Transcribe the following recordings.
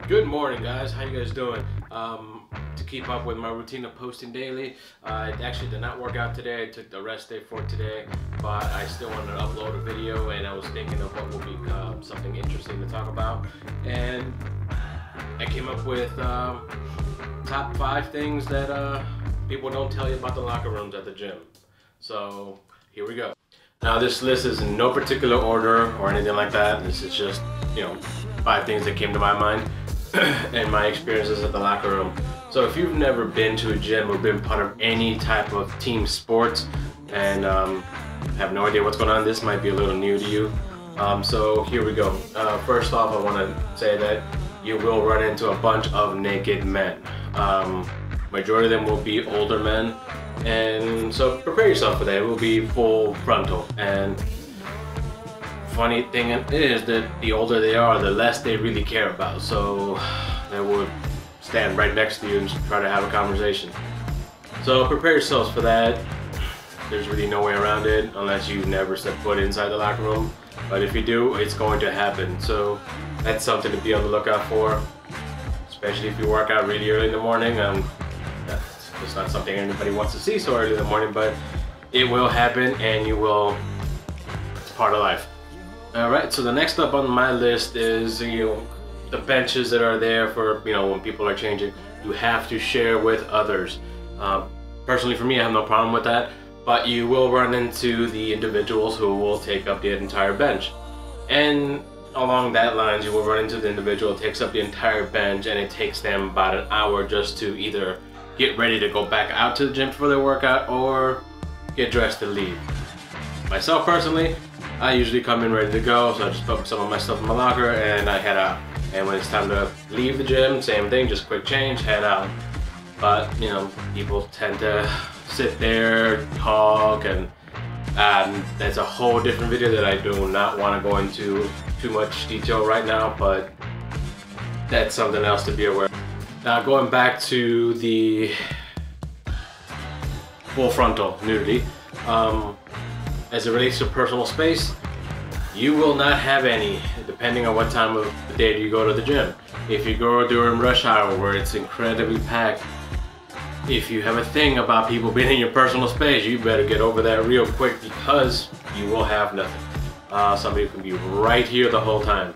Good morning, guys. How you guys doing? To keep up with my routine of posting daily, I actually did not work out today. I took the rest day for today, but I still wanted to upload a video, and I was thinking of what would be something interesting to talk about, and I came up with top 5 things that people don't tell you about the locker rooms at the gym. So here we go. Now this list is in no particular order or anything like that. This is just, 5 things that came to my mind and my experiences at the locker room. So if you've never been to a gym or been part of any type of team sports and have no idea what's going on, this might be a little new to you. So here we go. First off, I want to say that you will run into a bunch of naked men. Majority of them will be older men, and so prepare yourself for that. It will be full frontal. And funny thing is that the older they are, the less they really care about. So they would stand right next to you and try to have a conversation. So prepare yourselves for that. There's really no way around it unless you've never stepped foot inside the locker room. But if you do, it's going to happen. So that's something to be on the lookout for, especially if you work out really early in the morning. It's not something anybody wants to see so early in the morning, but it will happen, and it's part of life. Alright, so the next up on my list is, the benches that are there for, when people are changing. You have to share with others. Personally for me, I have no problem with that, but you will run into the individuals who will take up the entire bench. And along that lines, you will run into the individual who takes up the entire bench, and it takes them about an hour just to either get ready to go back out to the gym for their workout or get dressed to leave. Myself personally, I usually come in ready to go, so I just put some of my stuff in my locker and I head out. And when it's time to leave the gym, same thing, just quick change, head out. But, people tend to sit there, talk, and that's a whole different video that I do not want to go into too much detail right now, but that's something else to be aware of. Now going back to the full frontal nudity, as it relates to personal space, you will not have any, depending on what time of the day you go to the gym. If you go during rush hour where it's incredibly packed, if you have a thing about people being in your personal space, you better get over that real quick, because you will have nothing. Somebody can be right here the whole time.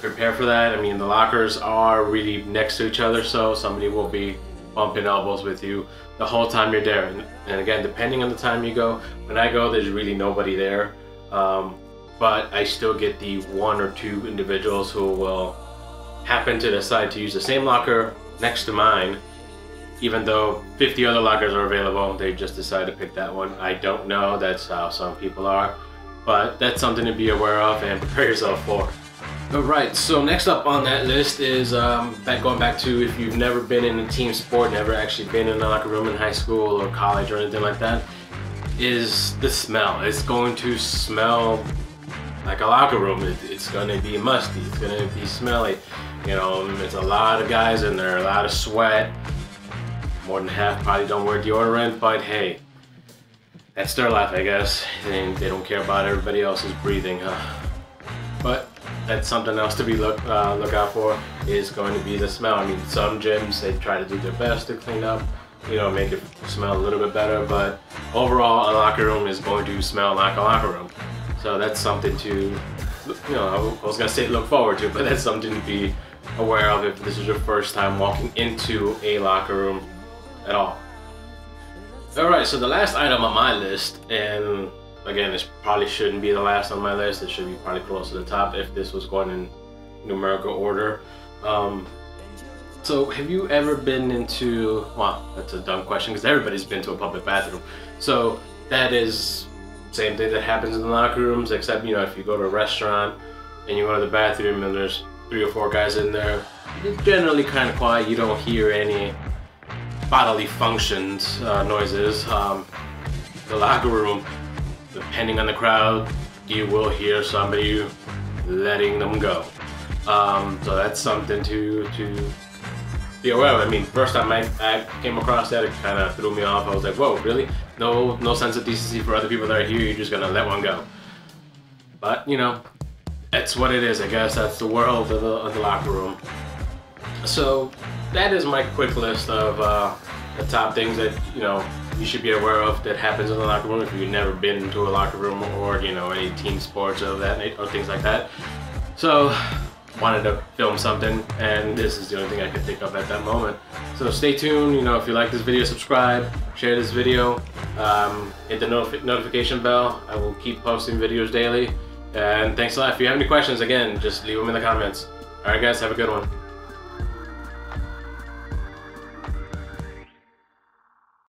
Prepare for that. The lockers are really next to each other, so somebody will be bumping elbows with you the whole time you're there. And again, depending on the time you go, when I go, there's really nobody there. But I still get the 1 or 2 individuals who will happen to decide to use the same locker next to mine, even though 50 other lockers are available. They just decide to pick that one. I don't know, that's how some people are, but that's something to be aware of and prepare yourself for. Alright, so next up on that list is going back to, if you've never been in a team sport, never actually been in a locker room in high school or college or anything like that, is the smell. It's going to smell like a locker room. It's going to be musty, it's going to be smelly. It's a lot of guys in there, a lot of sweat. More than half probably don't wear deodorant, but hey, that's their life, I guess. They don't care about everybody else's breathing, But that's something else to be look out for, is going to be the smell. Some gyms, they try to do their best to clean up, make it smell a little bit better, but overall a locker room is going to smell like a locker room. So that's something to, I was gonna say look forward to, but that's something to be aware of if this is your first time walking into a locker room at all. Alright, so the last item on my list, and again, this probably shouldn't be the last on my list. It should be probably close to the top if this was going in numerical order. So have you ever been into, well, that's a dumb question because everybody's been to a public bathroom. So that is the same thing that happens in the locker rooms, except, if you go to a restaurant and you go to the bathroom and there's 3 or 4 guys in there, it's generally kind of quiet. You don't hear any bodily functions, noises. The locker room, depending on the crowd, you will hear somebody letting them go. So that's something to be aware of. First time I came across that, it kind of threw me off. I was like, whoa, really? No sense of decency for other people that are here, you're just gonna let one go. But, That's what it is, I guess. That's the world of the locker room. So that is my quick list of the top things that, you know, you should be aware of that happens in the locker room if you've never been into a locker room, or, you know, any team sports or that, or things like that. So wanted to film something, and this is the only thing I could think of at that moment. So stay tuned. You know, if you like this video, subscribe, share this video, hit the notification bell. I will keep posting videos daily. And thanks a lot. If you have any questions, again, just leave them in the comments. All right, guys, have a good one.